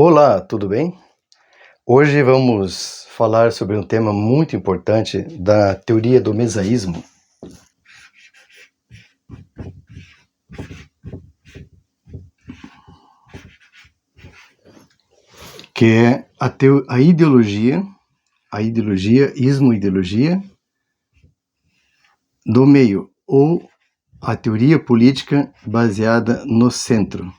Olá, tudo bem? Hoje vamos falar sobre um tema muito importante da teoria do mesaísmo, que é a ideologia, ismo-ideologia do meio, ou a teoria política baseada no centro.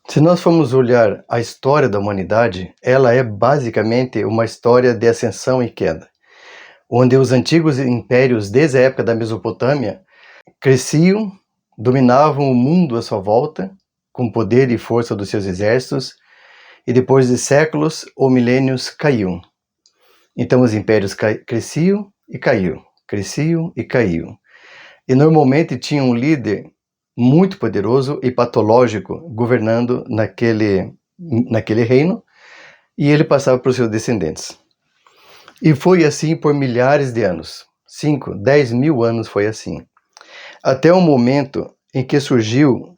Se nós formos olhar a história da humanidade, ela é basicamente uma história de ascensão e queda, onde os antigos impérios, desde a época da Mesopotâmia, cresciam, dominavam o mundo à sua volta, com poder e força dos seus exércitos, e depois de séculos ou milênios caíam. Então os impérios cresciam e caíam, cresciam e caíam. E normalmente tinha um líder muito poderoso e patológico governando naquele reino, e ele passava para os seus descendentes. E foi assim por milhares de anos, 5, 10 mil anos foi assim. Até o momento em que surgiu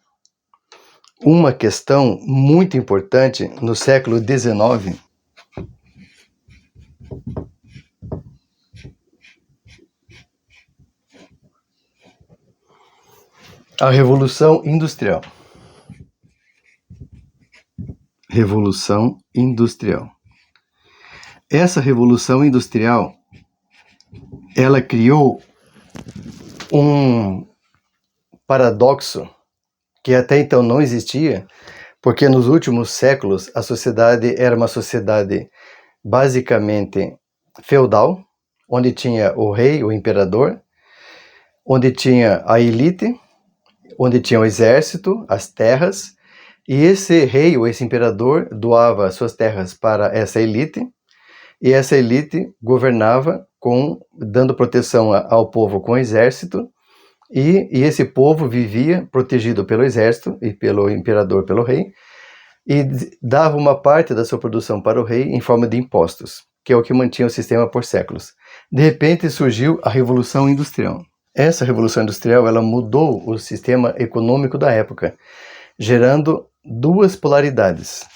uma questão muito importante no século XIX, a Revolução Industrial. Revolução Industrial. Essa Revolução Industrial, ela criou um paradoxo que até então não existia, porque nos últimos séculos a sociedade era uma sociedade basicamente feudal, onde tinha o rei, o imperador, onde tinha a elite, onde tinha o exército, as terras, e esse rei ou esse imperador doava suas terras para essa elite, e essa elite governava dando proteção ao povo com o exército, e esse povo vivia protegido pelo exército e pelo imperador, pelo rei, e dava uma parte da sua produção para o rei em forma de impostos, que é o que mantinha o sistema por séculos. De repente surgiu a Revolução Industrial. Essa Revolução Industrial, ela mudou o sistema econômico da época, gerando duas polaridades.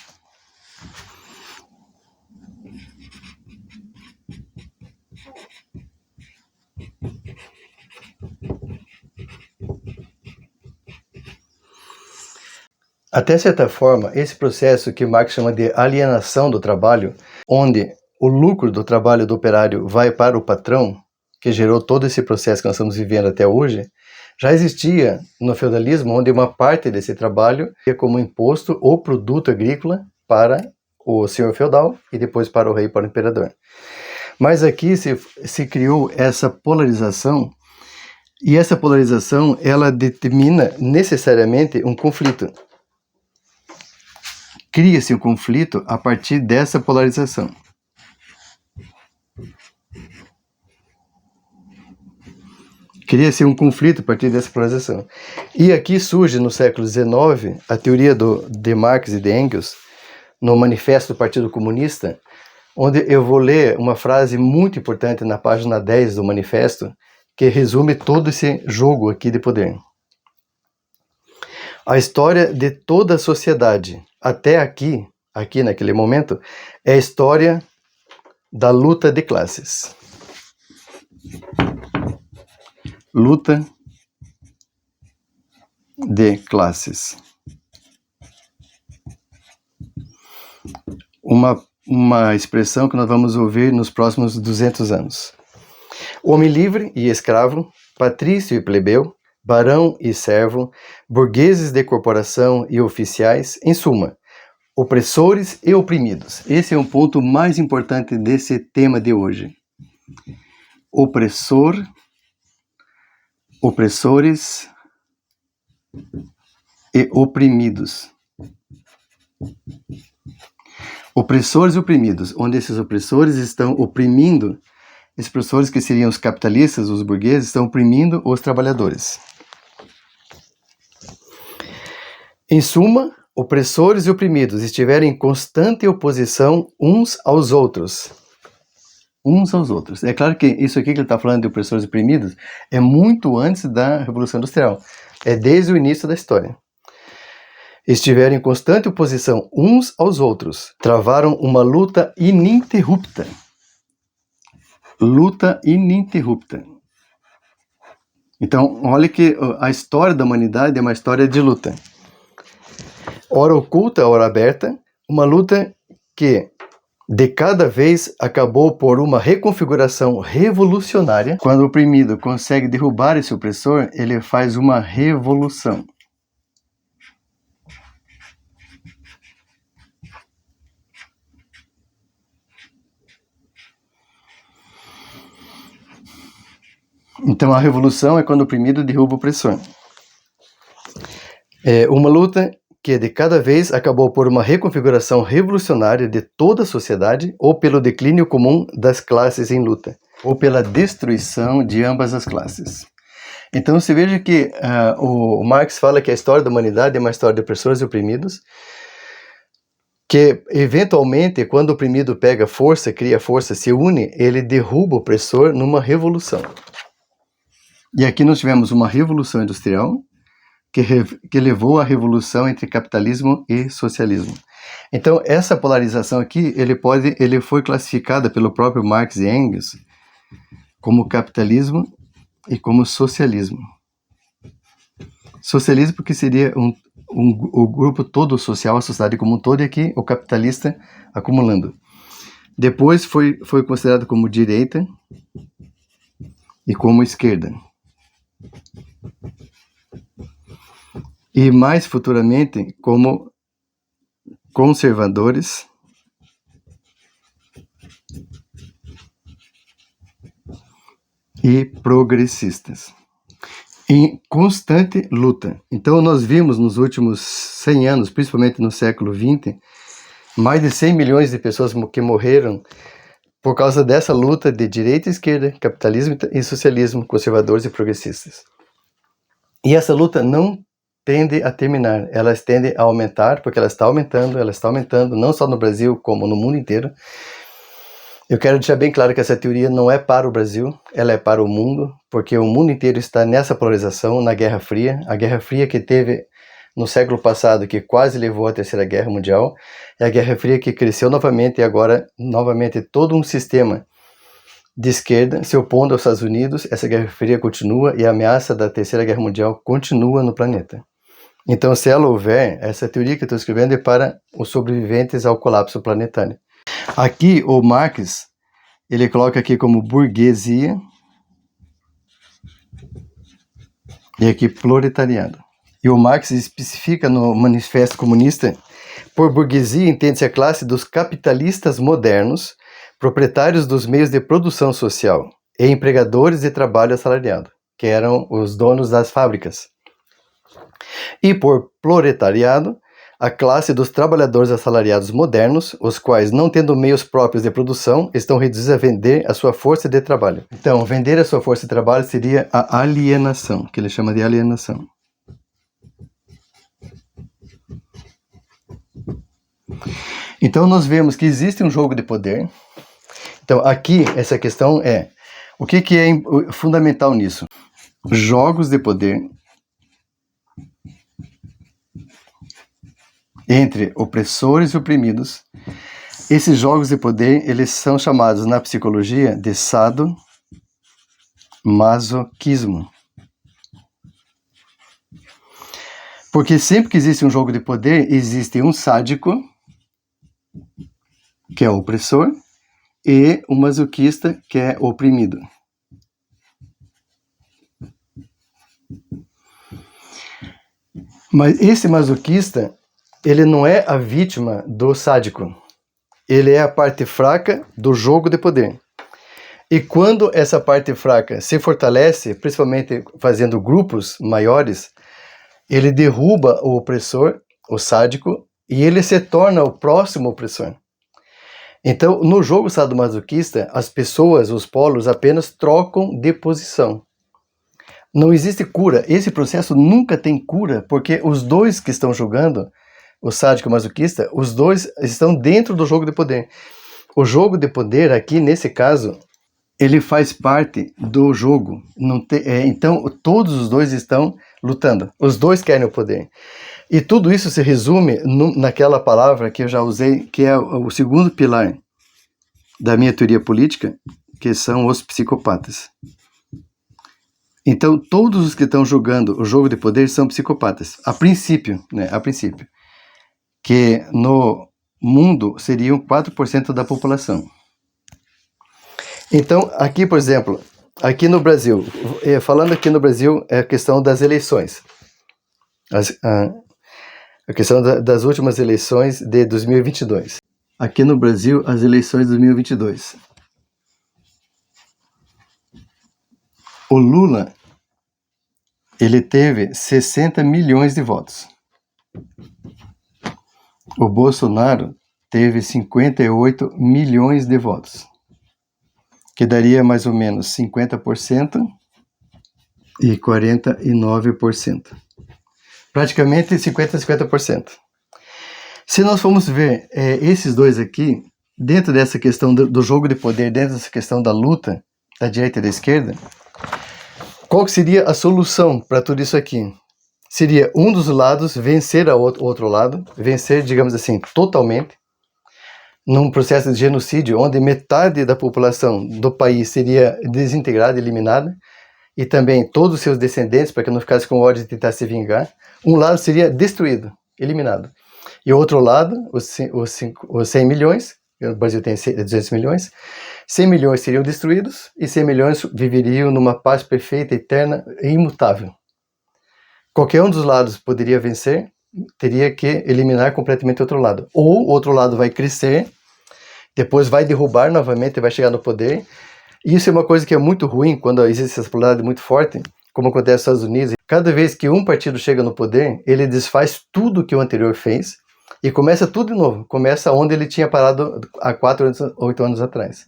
Até certa forma, esse processo que Marx chama de alienação do trabalho, onde o lucro do trabalho do operário vai para o patrão, que gerou todo esse processo que nós estamos vivendo até hoje, já existia no feudalismo, onde uma parte desse trabalho ia como imposto ou produto agrícola para o senhor feudal e depois para o rei e para o imperador. Mas aqui se criou essa polarização, e essa polarização ela determina necessariamente um conflito. Cria-se um conflito a partir dessa polarização. Cria-se um conflito a partir dessa polarização. E aqui surge no século XIX a teoria de Marx e de Engels, no Manifesto do Partido Comunista, onde eu vou ler uma frase muito importante na página 10 do manifesto, que resume todo esse jogo aqui de poder. A história de toda a sociedade, até aqui naquele momento, é a história da luta de classes. Luta de classes. Uma expressão que nós vamos ouvir nos próximos 200 anos. Homem livre e escravo, patrício e plebeu, barão e servo, burgueses de corporação e oficiais, em suma, opressores e oprimidos. Esse é um ponto mais importante desse tema de hoje. Opressores e oprimidos. Opressores e oprimidos, onde esses opressores estão oprimindo, esses opressores que seriam os capitalistas, os burgueses, estão oprimindo os trabalhadores. Em suma, opressores e oprimidos estiverem em constante oposição uns aos outros. Uns aos outros. É claro que isso aqui que ele está falando de opressores e oprimidos é muito antes da Revolução Industrial. É desde o início da história. estiveram em constante oposição uns aos outros. Travaram uma luta ininterrupta. Luta ininterrupta. Então, olha que a história da humanidade é uma história de luta. Ora oculta, ora aberta, uma luta que de cada vez acabou por uma reconfiguração revolucionária. Quando o oprimido consegue derrubar esse opressor, ele faz uma revolução. Então a revolução é quando o oprimido derruba o opressor. É uma luta que de cada vez acabou por uma reconfiguração revolucionária de toda a sociedade, ou pelo declínio comum das classes em luta, ou pela destruição de ambas as classes. Então você veja que o Marx fala que a história da humanidade é uma história de opressores e oprimidos, que eventualmente quando o oprimido pega força, cria força, se une, ele derruba o opressor numa revolução. E aqui nós tivemos uma revolução industrial que levou à revolução entre capitalismo e socialismo. Então, essa polarização aqui, ele foi classificada pelo próprio Marx e Engels como capitalismo e como socialismo. Socialismo porque seria o grupo todo social, a sociedade como um todo, e aqui o capitalista acumulando. Depois foi considerado como direita e como esquerda. E mais futuramente como conservadores e progressistas, em constante luta. Então nós vimos nos últimos 100 anos, principalmente no século XX, mais de 100 milhões de pessoas que morreram por causa dessa luta de direita e esquerda, capitalismo e socialismo, conservadores e progressistas. E essa luta não tende a terminar, elas tendem a aumentar, porque ela está aumentando, não só no Brasil, como no mundo inteiro. Eu quero deixar bem claro que essa teoria não é para o Brasil, ela é para o mundo, porque o mundo inteiro está nessa polarização, na Guerra Fria. A Guerra Fria que teve no século passado, que quase levou à Terceira Guerra Mundial, é a Guerra Fria que cresceu novamente, e agora, novamente, todo um sistema de esquerda se opondo aos Estados Unidos. Essa Guerra Fria continua e a ameaça da Terceira Guerra Mundial continua no planeta. Então, se ela houver, essa teoria que eu estou escrevendo é para os sobreviventes ao colapso planetário. Aqui, o Marx, ele coloca aqui como burguesia e aqui proletariado. E o Marx especifica no Manifesto Comunista: por burguesia entende-se a classe dos capitalistas modernos, proprietários dos meios de produção social e empregadores de trabalho assalariado, que eram os donos das fábricas. E por proletariado, a classe dos trabalhadores assalariados modernos, os quais, não tendo meios próprios de produção, estão reduzidos a vender a sua força de trabalho. Então, vender a sua força de trabalho seria a alienação, que ele chama de alienação. Então, nós vemos que existe um jogo de poder. Então, aqui, essa questão é, o que é fundamental nisso? Jogos de poder entre opressores e oprimidos. Esses jogos de poder, eles são chamados na psicologia de sadomasoquismo. Porque sempre que existe um jogo de poder, existe um sádico, que é o opressor, e um masoquista, que é o oprimido. Mas esse masoquista, ele não é a vítima do sádico. Ele é a parte fraca do jogo de poder. E quando essa parte fraca se fortalece, principalmente fazendo grupos maiores, ele derruba o opressor, o sádico, e ele se torna o próximo opressor. Então, no jogo sadomasoquista, as pessoas, os polos, apenas trocam de posição. Não existe cura. Esse processo nunca tem cura, porque os dois que estão jogando, o sádico e o masoquista, os dois estão dentro do jogo de poder. O jogo de poder, aqui nesse caso, ele faz parte do jogo. Não tem, então, todos os dois estão lutando. Os dois querem o poder. E tudo isso se resume naquela palavra que eu já usei, que é o segundo pilar da minha teoria política, que são os psicopatas. Então, todos os que estão jogando o jogo de poder são psicopatas. A princípio, né? A princípio. Que no mundo seriam 4% da população. Então, aqui, por exemplo, aqui no Brasil, falando aqui no Brasil, é a questão das eleições. A questão das últimas eleições de 2022. Aqui no Brasil, as eleições de 2022. O Lula, ele teve 60 milhões de votos. O Bolsonaro teve 58 milhões de votos, que daria mais ou menos 50% e 49%. Praticamente 50%. Se nós formos ver esses dois aqui, dentro dessa questão do jogo de poder, dentro dessa questão da luta da direita e da esquerda, qual que seria a solução para tudo isso aqui? Seria um dos lados vencer o outro lado, vencer, digamos assim, totalmente, num processo de genocídio, onde metade da população do país seria desintegrada, eliminada, e também todos os seus descendentes, para que não ficasse com ódio de tentar se vingar. Um lado seria destruído, eliminado. E o outro lado, os 100 milhões, o Brasil tem 200 milhões, 100 milhões seriam destruídos e 100 milhões viveriam numa paz perfeita, eterna e imutável. Qualquer um dos lados poderia vencer, teria que eliminar completamente o outro lado. Ou o outro lado vai crescer, depois vai derrubar novamente e vai chegar no poder. Isso é uma coisa que é muito ruim quando existe essa polaridade muito forte, como acontece nos Estados Unidos. Cada vez que um partido chega no poder, ele desfaz tudo que o anterior fez e começa tudo de novo. Começa onde ele tinha parado há 8 anos atrás.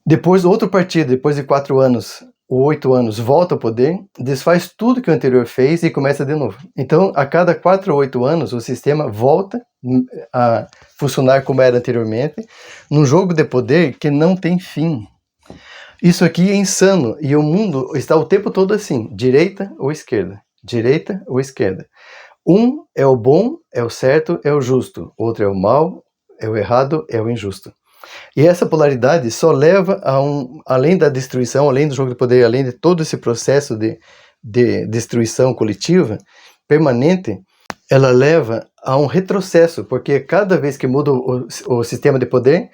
Depois, outro partido, depois de 4 anos ou 8 anos, volta ao poder, desfaz tudo que o anterior fez e começa de novo. Então, a cada 4 ou 8 anos, o sistema volta a funcionar como era anteriormente, num jogo de poder que não tem fim. Isso aqui é insano, e o mundo está o tempo todo assim, direita ou esquerda, direita ou esquerda. Um é o bom, é o certo, é o justo, outro é o mal, é o errado, é o injusto. E essa polaridade só leva a além da destruição, além do jogo de poder, além de todo esse processo de destruição coletiva permanente, ela leva a um retrocesso, porque cada vez que muda o sistema de poder,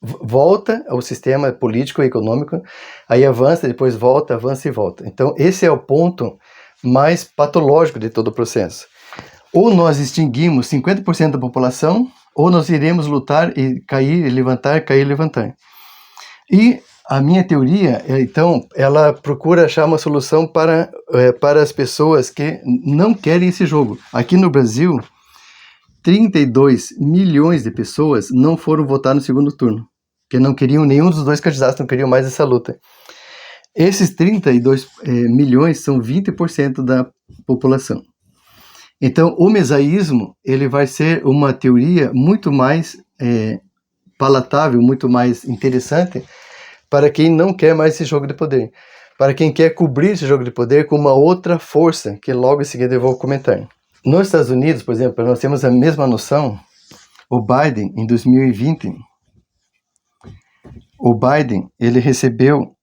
volta ao sistema político e econômico, aí avança, depois volta, avança e volta. Então esse é o ponto mais patológico de todo o processo. Ou nós extinguimos 50% da população, ou nós iremos lutar e cair e levantar, cair e levantar. E a minha teoria, então, ela procura achar uma solução para as pessoas que não querem esse jogo. Aqui no Brasil, 32 milhões de pessoas não foram votar no segundo turno, que não queriam, nenhum dos dois candidatos não queriam mais essa luta. Esses 32 milhões são 20% da população. Então, o mesaísmo, ele vai ser uma teoria muito mais palatável, muito mais interessante para quem não quer mais esse jogo de poder. Para quem quer cobrir esse jogo de poder com uma outra força, que logo em seguida eu vou comentar. Nos Estados Unidos, por exemplo, nós temos a mesma noção. O Biden, em 2020, o Biden, ele recebeu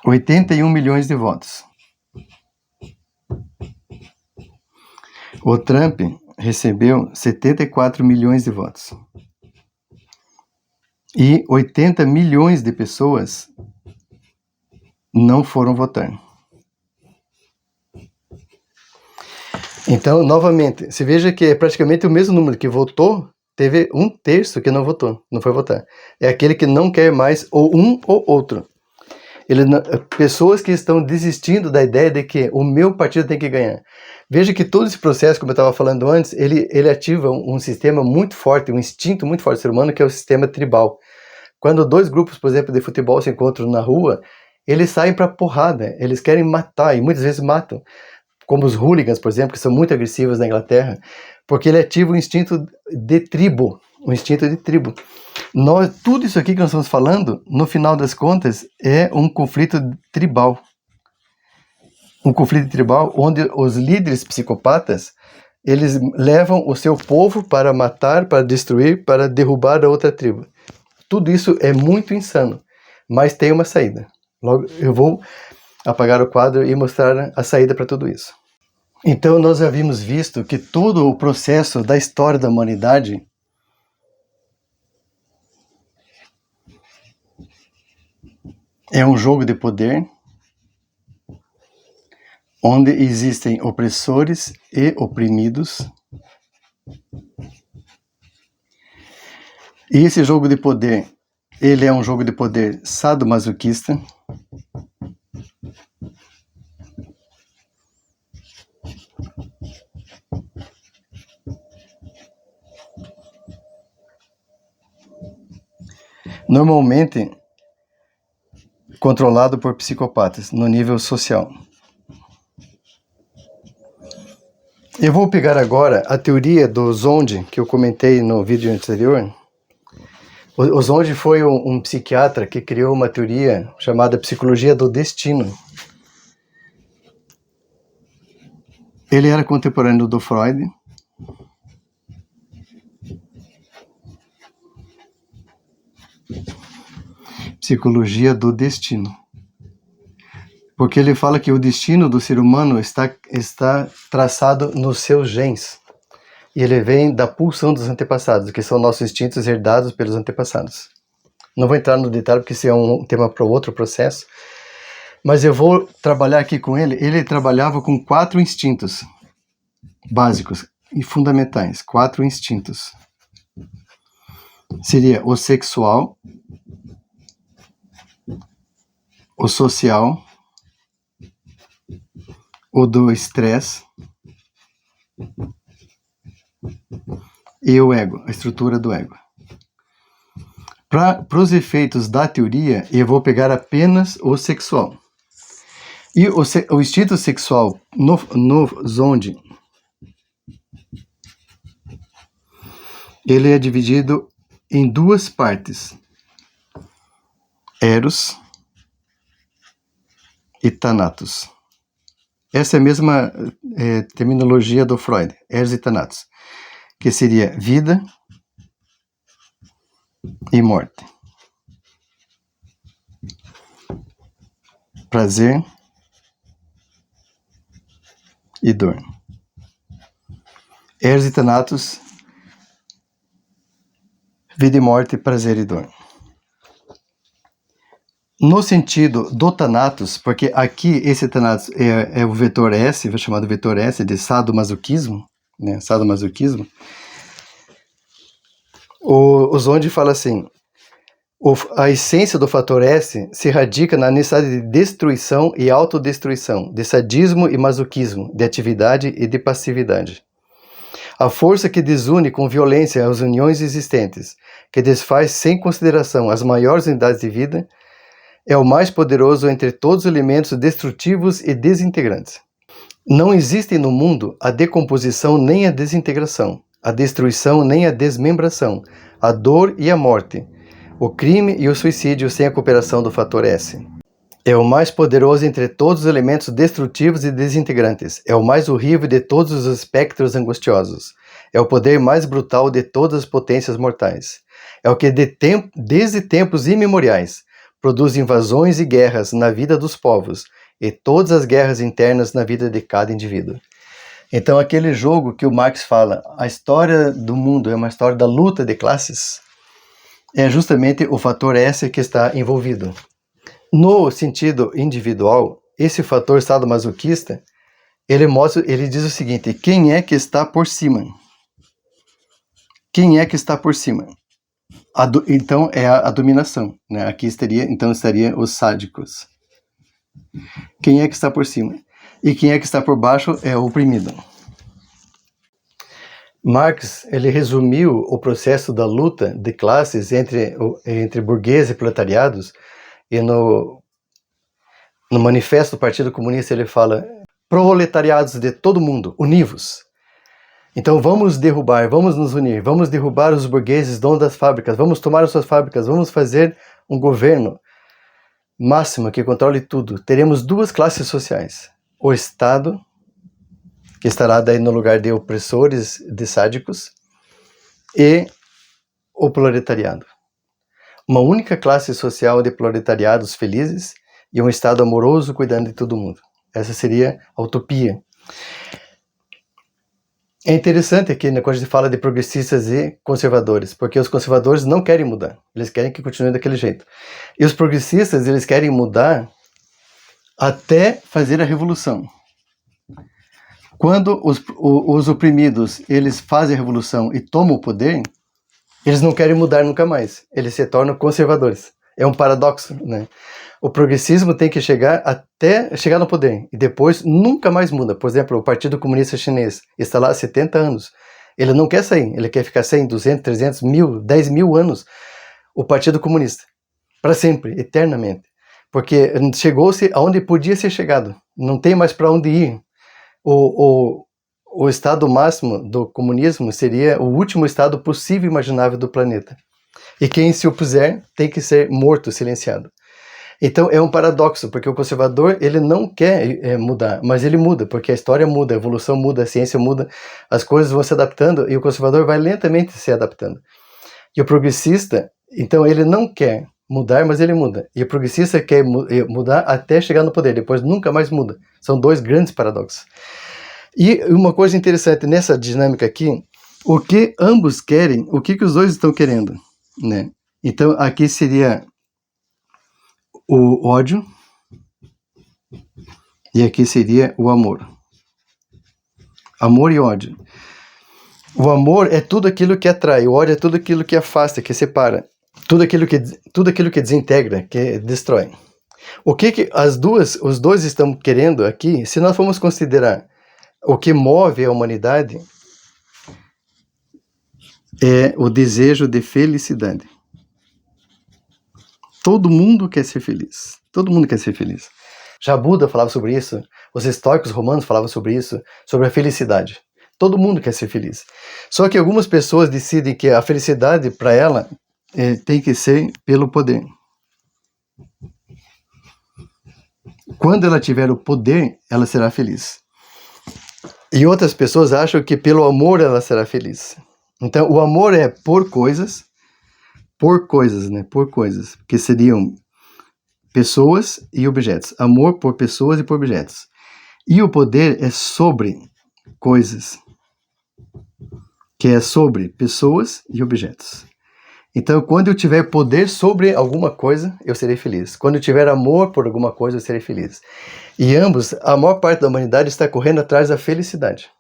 81 milhões de votos. O Trump recebeu 74 milhões de votos. E 80 milhões de pessoas não foram votar. Então, novamente, se veja que é praticamente o mesmo número que votou, teve 1/3 que não votou, não foi votar. É aquele que não quer mais ou um ou outro. Pessoas que estão desistindo da ideia de que o meu partido tem que ganhar. Veja que todo esse processo, como eu estava falando antes, ele ativa um sistema muito forte, um instinto muito forte do ser humano, que é o sistema tribal. Quando dois grupos, por exemplo, de futebol se encontram na rua, eles saem para porrada, eles querem matar, e muitas vezes matam. Como os hooligans, por exemplo, que são muito agressivos na Inglaterra, porque ele ativa o instinto de tribo, o instinto de tribo. Tudo isso aqui que nós estamos falando, no final das contas, é um conflito tribal. um conflito tribal onde os líderes psicopatas, eles levam o seu povo para matar, para destruir, para derrubar a outra tribo. Tudo isso é muito insano, mas tem uma saída. Logo, eu vou apagar o quadro e mostrar a saída para tudo isso. Então, nós havíamos visto que todo o processo da história da humanidade é um jogo de poder onde existem opressores e oprimidos. E esse jogo de poder, ele é um jogo de poder sadomasoquista. Normalmente controlado por psicopatas no nível social. Eu vou pegar agora a teoria do Zondi, que eu comentei no vídeo anterior. O Zondi foi um psiquiatra que criou uma teoria chamada psicologia do destino. Ele era contemporâneo do Freud. Psicologia do destino. Porque ele fala que o destino do ser humano está traçado nos seus genes. E ele vem da pulsão dos antepassados, que são nossos instintos herdados pelos antepassados. Não vou entrar no detalhe, porque esse é um tema para outro processo. Mas eu vou trabalhar aqui com ele. Ele trabalhava com 4 instintos básicos e fundamentais. 4 instintos. Seria o sexual, o social, o do estresse e o ego, a estrutura do ego. Para os efeitos da teoria, eu vou pegar apenas o sexual. E o instinto sexual no Zondi, ele é dividido em 2 partes. Eros e Thanatos. Essa é a mesma terminologia do Freud, Eros e Thanatos, que seria vida e morte. Prazer e dor. Eros e Thanatos, vida e morte, prazer e dor. No sentido do Thanatos, porque aqui esse Thanatos é o vetor S, chamado vetor S de sadomasoquismo, né? Sadomasoquismo. O Zondi fala assim: a essência do fator S se radica na necessidade de destruição e autodestruição, de sadismo e masoquismo, de atividade e de passividade. A força que desune com violência as uniões existentes, que desfaz sem consideração as maiores unidades de vida, é o mais poderoso entre todos os elementos destrutivos e desintegrantes. Não existem no mundo a decomposição nem a desintegração, a destruição nem a desmembração, a dor e a morte, o crime e o suicídio sem a cooperação do fator S. É o mais poderoso entre todos os elementos destrutivos e desintegrantes. É o mais horrível de todos os espectros angustiosos. É o poder mais brutal de todas as potências mortais. É o que desde tempos imemoriais produz invasões e guerras na vida dos povos e todas as guerras internas na vida de cada indivíduo. Então, aquele jogo que o Marx fala, a história do mundo é uma história da luta de classes, é justamente o fator S que está envolvido. No sentido individual, esse fator sadomasoquista, ele diz o seguinte: quem é que está por cima? Quem é que está por cima? Então é a dominação, né? Aqui estaria os sádicos. Quem é que está por cima? E quem é que está por baixo é o oprimido. Marx, ele resumiu o processo da luta de classes entre burgueses e proletariados, e no manifesto do Partido Comunista ele fala: proletariados de todo mundo, univos. Então vamos nos unir, vamos derrubar os burgueses, donos das fábricas, vamos tomar as suas fábricas, vamos fazer um governo máximo que controle tudo. Teremos 2 classes sociais, o Estado, que estará daí no lugar de opressores, de sádicos, e o proletariado. Uma única classe social de proletariados felizes e um Estado amoroso cuidando de todo mundo. Essa seria a utopia. É interessante aqui, né, quando a gente fala de progressistas e conservadores, porque os conservadores não querem mudar, eles querem que continue daquele jeito. E os progressistas, eles querem mudar até fazer a revolução. Quando os oprimidos, eles fazem a revolução e tomam o poder, eles não querem mudar nunca mais, eles se tornam conservadores. É um paradoxo, né? O progressismo tem que chegar até chegar no poder e depois nunca mais muda. Por exemplo, o Partido Comunista Chinês está lá há 70 anos. Ele não quer sair, ele quer ficar 100, 200, 300, 1000, 10 mil anos. O Partido Comunista. Para sempre, eternamente. Porque chegou-se aonde podia ser chegado. Não tem mais para onde ir. O estado máximo do comunismo seria o último estado possível e imaginável do planeta. E quem se opuser tem que ser morto, silenciado. Então é um paradoxo, porque o conservador ele não quer mudar, mas ele muda, porque a história muda, a evolução muda, a ciência muda, as coisas vão se adaptando e o conservador vai lentamente se adaptando. E o progressista, então ele não quer mudar, mas ele muda. E o progressista quer mudar até chegar no poder, depois nunca mais muda. São dois grandes paradoxos. E uma coisa interessante nessa dinâmica aqui, o que ambos querem, o que os dois estão querendo, né? Então aqui seria o ódio e aqui seria o amor. Amor e ódio. O amor é tudo aquilo que atrai, o ódio é tudo aquilo que afasta, que separa, tudo aquilo que desintegra, que destrói. O que os dois estão querendo aqui, se nós formos considerar o que move a humanidade, é o desejo de felicidade. Todo mundo quer ser feliz. Todo mundo quer ser feliz. Já Buda falava sobre isso, os estoicos romanos falavam sobre isso, sobre a felicidade. Todo mundo quer ser feliz. Só que algumas pessoas decidem que a felicidade, para ela, tem que ser pelo poder. Quando ela tiver o poder, ela será feliz. E outras pessoas acham que pelo amor ela será feliz. Então, o amor é por coisas, né? Por coisas, que seriam pessoas e objetos. Amor por pessoas e por objetos. E o poder é sobre coisas, que é sobre pessoas e objetos. Então, quando eu tiver poder sobre alguma coisa, eu serei feliz. Quando eu tiver amor por alguma coisa, eu serei feliz. E ambos, a maior parte da humanidade está correndo atrás da felicidade.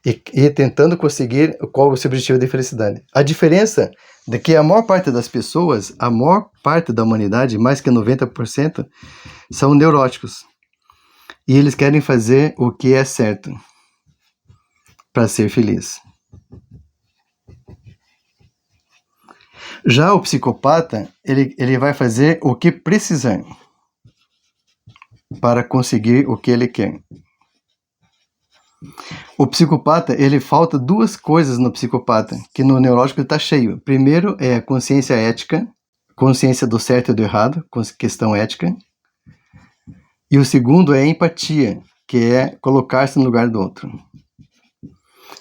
E tentando conseguir qual é o seu objetivo de felicidade. A diferença é que a maior parte das pessoas, a maior parte da humanidade, mais que 90%, são neuróticos. E eles querem fazer o que é certo para ser feliz. Já o psicopata, ele vai fazer o que precisar para conseguir o que ele quer. O psicopata, ele falta duas coisas no psicopata, que no neurótico está cheio. Primeiro é a consciência ética, consciência do certo e do errado, questão ética. E o segundo é a empatia, que é colocar-se no lugar do outro.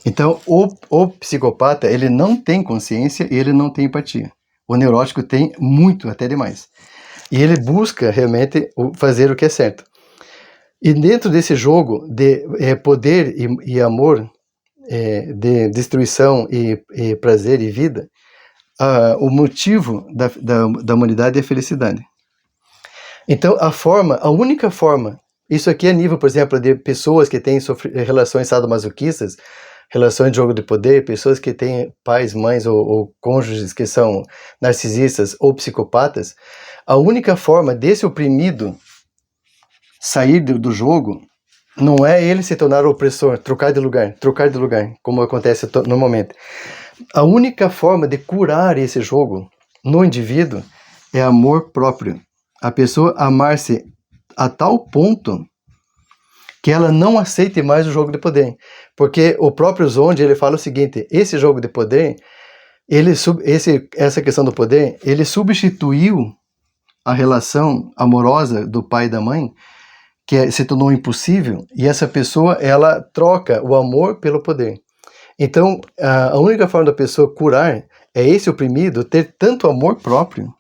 Então, o psicopata, ele não tem consciência e ele não tem empatia. O neurótico tem muito, até demais. E ele busca realmente fazer o que é certo. E dentro desse jogo de poder e amor, de destruição e prazer e vida, o motivo da humanidade é a felicidade. Então, a única forma, isso aqui é nível, por exemplo, de pessoas que têm relações sadomasoquistas, relações de jogo de poder, pessoas que têm pais, mães ou cônjuges que são narcisistas ou psicopatas, a única forma desse oprimido sair do jogo não é ele se tornar opressor, trocar de lugar, como acontece normalmente. A única forma de curar esse jogo no indivíduo é amor próprio. A pessoa amar-se a tal ponto que ela não aceite mais o jogo de poder. Porque o próprio Zonde, ele fala o seguinte, esse jogo de poder, essa questão do poder, ele substituiu a relação amorosa do pai e da mãe se tornou impossível, e essa pessoa, ela troca o amor pelo poder. Então, a única forma da pessoa curar é esse oprimido ter tanto amor próprio,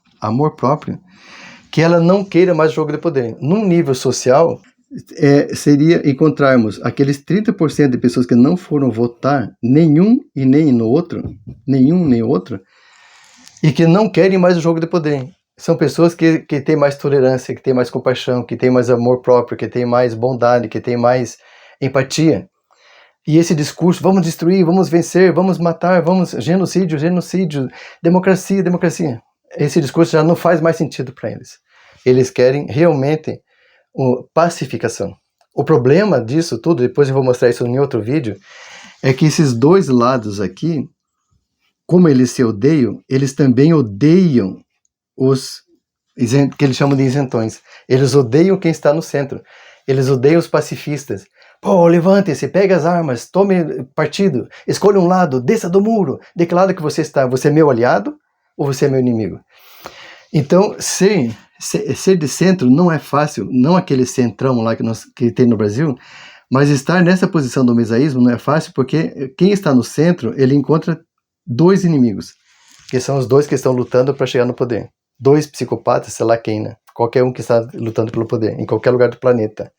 que ela não queira mais o jogo de poder. Num nível social, seria encontrarmos aqueles 30% de pessoas que não foram votar nenhum nem outro, e que não querem mais o jogo de poder. São pessoas que têm mais tolerância, que têm mais compaixão, que têm mais amor próprio, que têm mais bondade, que têm mais empatia. E esse discurso, vamos destruir, vamos vencer, vamos matar, vamos genocídio, democracia. Esse discurso já não faz mais sentido para eles. Eles querem realmente pacificação. O problema disso tudo, depois eu vou mostrar isso em outro vídeo, é que esses dois lados aqui, como eles se odeiam, eles também odeiam os que eles chamam de isentões. Eles odeiam quem está no centro. Eles odeiam os pacifistas. Pô, levante-se, pegue as armas, tome partido, escolha um lado, desça do muro. De que lado que você está? Você é meu aliado ou você é meu inimigo? Então, ser de centro não é fácil, não aquele centrão lá que tem no Brasil, mas estar nessa posição do mesaísmo não é fácil, porque quem está no centro, ele encontra dois inimigos, que são os dois que estão lutando para chegar no poder. Dois psicopatas, sei lá quem, né? Qualquer um que está lutando pelo poder, em qualquer lugar do planeta.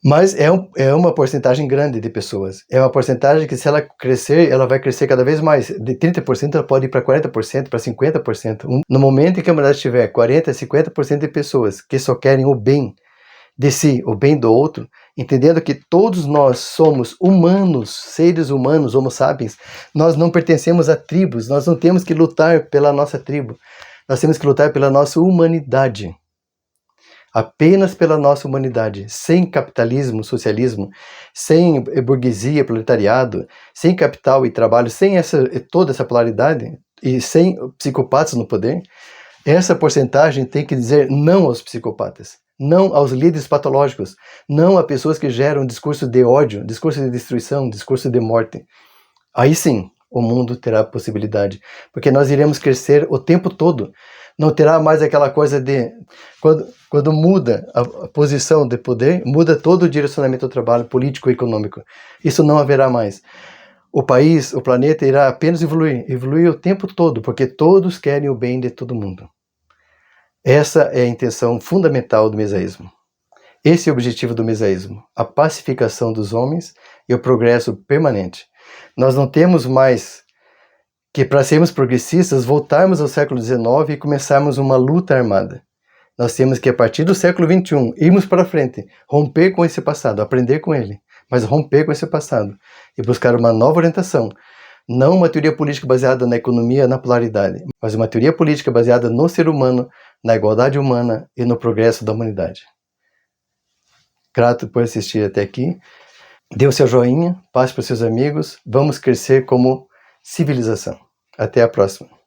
Mas é uma porcentagem grande de pessoas. É uma porcentagem que, se ela crescer, ela vai crescer cada vez mais. De 30%, ela pode ir para 40%, para 50%. No momento em que a humanidade tiver 40%, 50% de pessoas que só querem o bem de si, o bem do outro, entendendo que todos nós somos humanos, seres humanos, homo sapiens, nós não pertencemos a tribos, nós não temos que lutar pela nossa tribo, nós temos que lutar pela nossa humanidade. Apenas pela nossa humanidade, sem capitalismo, socialismo, sem burguesia, proletariado, sem capital e trabalho, sem toda essa polaridade e sem psicopatas no poder, essa porcentagem tem que dizer não aos psicopatas, não aos líderes patológicos, não a pessoas que geram discurso de ódio, discurso de destruição, discurso de morte. Aí sim, o mundo terá possibilidade, porque nós iremos crescer o tempo todo. Não terá mais aquela coisa de... Quando muda a posição de poder, muda todo o direcionamento do trabalho político e econômico. Isso não haverá mais. O país, o planeta irá apenas evoluir o tempo todo, porque todos querem o bem de todo mundo. Essa é a intenção fundamental do mesaísmo. Esse é o objetivo do mesaísmo, a pacificação dos homens e o progresso permanente. Nós não temos mais que, para sermos progressistas, voltarmos ao século XIX e começarmos uma luta armada. Nós temos que, a partir do século XXI, irmos para frente, romper com esse passado, aprender com ele, mas romper com esse passado e buscar uma nova orientação. Não uma teoria política baseada na economia, na polaridade, mas uma teoria política baseada no ser humano, na igualdade humana e no progresso da humanidade. Grato por assistir até aqui. Dê o seu joinha, passe para os seus amigos. Vamos crescer como civilização. Até a próxima.